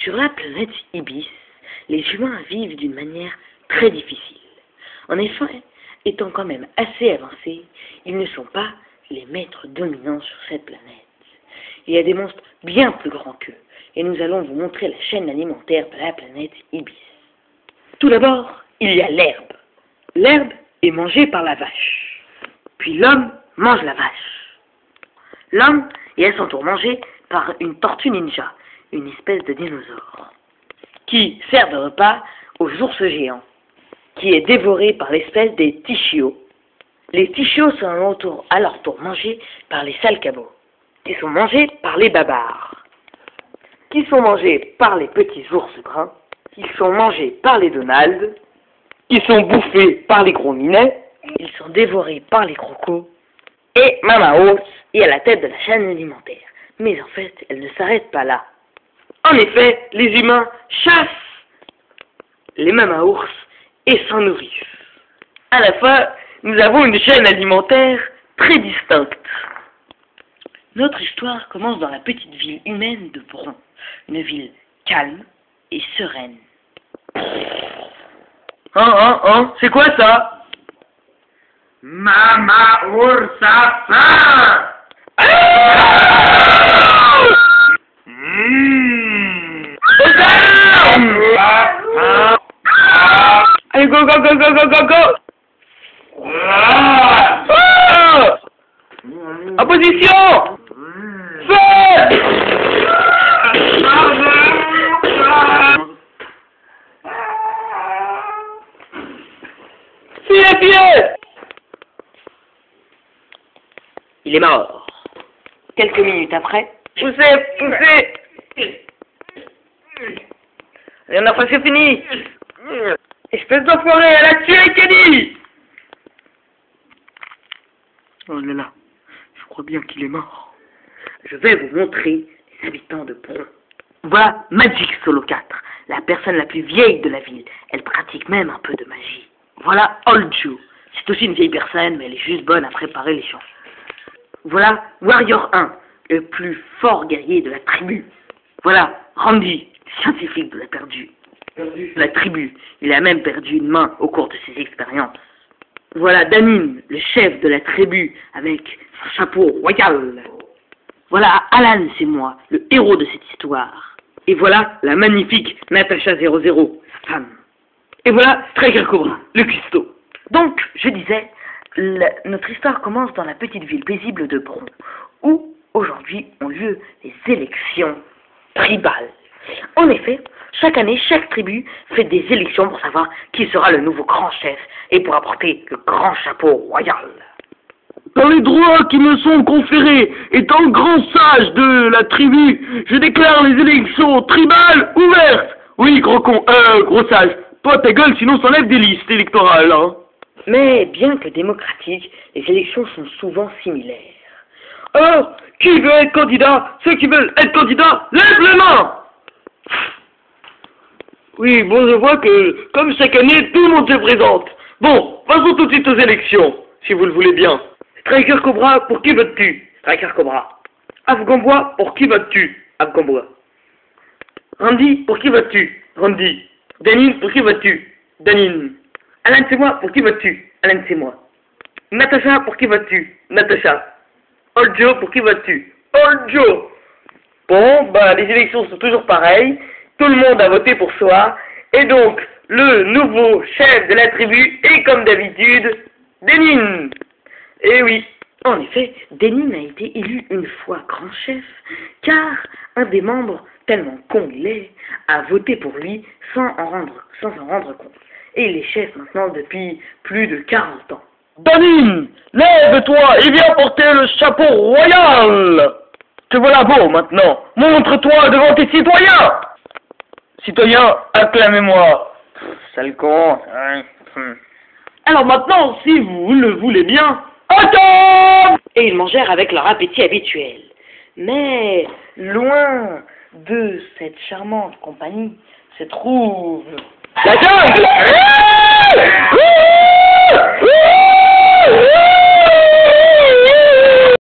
Sur la planète Ibis, les humains vivent d'une manière très difficile. En effet, étant quand même assez avancés, ils ne sont pas les maîtres dominants sur cette planète. Il y a des monstres bien plus grands qu'eux, et nous allons vous montrer la chaîne alimentaire de la planète Ibis. Tout d'abord, il y a l'herbe. L'herbe est mangée par la vache. Puis l'homme mange la vache. L'homme est à son tour mangé par une tortue ninja, une espèce de dinosaure, qui sert de repas aux ours géants, qui est dévoré par l'espèce des Tichios. Les Tichios sont à leur tour mangés par les Salcabots, qui sont mangés par les Babares, qui sont mangés par les petits ours bruns, qui sont mangés par les Donalds, qui sont bouffés par les gros minets, ils sont dévorés par les crocos, et Mama Ours est à la tête de la chaîne alimentaire. Mais en fait, elle ne s'arrête pas là. En effet, les humains chassent les Mama Ours et s'en nourrissent. À la fin, nous avons une chaîne alimentaire très distincte. Notre histoire commence dans la petite ville humaine de Bron, une ville calme et sereine. C'est quoi ça? Mama Ours a faim! Allez, go, go, go, go, go, go, go! En position! Feu! Fuyez! Il est mort. Quelques minutes après, poussez! Rien n'a presque fini. Espèce d'enfoiré, elle a tué Kenny! Oh là là, je crois bien qu'il est mort. Je vais vous montrer les habitants de Bron. Voilà Magic Solo 4, la personne la plus vieille de la ville. Elle pratique même un peu de magie. Voilà Old Joe. C'est aussi une vieille personne, mais elle est juste bonne à préparer les champs. Voilà Warrior 1, le plus fort guerrier de la tribu. Voilà Randy, scientifique de la tribu. Il a même perdu une main au cours de ses expériences. Voilà Danine, le chef de la tribu, avec son chapeau royal. Voilà Alan, c'est moi, le héros de cette histoire. Et voilà la magnifique Natasha 00, sa femme. Et voilà Striker Cobra, le cuistot. Donc, je disais, notre histoire commence dans la petite ville paisible de Bron, où aujourd'hui ont lieu les élections tribales. En effet, chaque année, chaque tribu fait des élections pour savoir qui sera le nouveau grand chef et pour apporter le grand chapeau royal. Dans les droits qui me sont conférés, étant le grand sage de la tribu, je déclare les élections tribales ouvertes. Oui, gros sage, toi ta gueule, sinon ça enlève des listes électorales, hein. Mais bien que démocratiques, les élections sont souvent similaires. Alors, qui veut être candidat? Ceux qui veulent être candidats, lèvent les mains! Oui, bon, je vois que, comme chaque année, tout le monde se présente. Bon, passons tout de suite aux élections, si vous le voulez bien. Striker Cobra, pour qui votes-tu? Striker Cobra. Afghanbois, pour qui votes-tu? Afghanbois. Randy, pour qui votes-tu? Randy. Danine, pour qui votes-tu? Danine. Alan, c'est moi, pour qui votes-tu? Alan, c'est moi. Natasha, pour qui votes-tu? Natasha. Old Joe, pour qui votes-tu? Old Joe. Bon, les élections sont toujours pareilles. Tout le monde a voté pour soi. Et donc, le nouveau chef de la tribu est, comme d'habitude, Denine. Eh oui. En effet, Denine a été élu une fois grand chef, car un des membres, tellement con il est, a voté pour lui sans s'en rendre compte. Et il est chef maintenant depuis plus de 40 ans. Danine, lève-toi et viens porter le chapeau royal. Te voilà beau maintenant. Montre-toi devant tes citoyens. Citoyens, acclamez-moi. Sale con. Alors maintenant, si vous le voulez bien, attends. Et ils mangèrent avec leur appétit habituel. Mais, loin de cette charmante compagnie, se trouve... la jungle.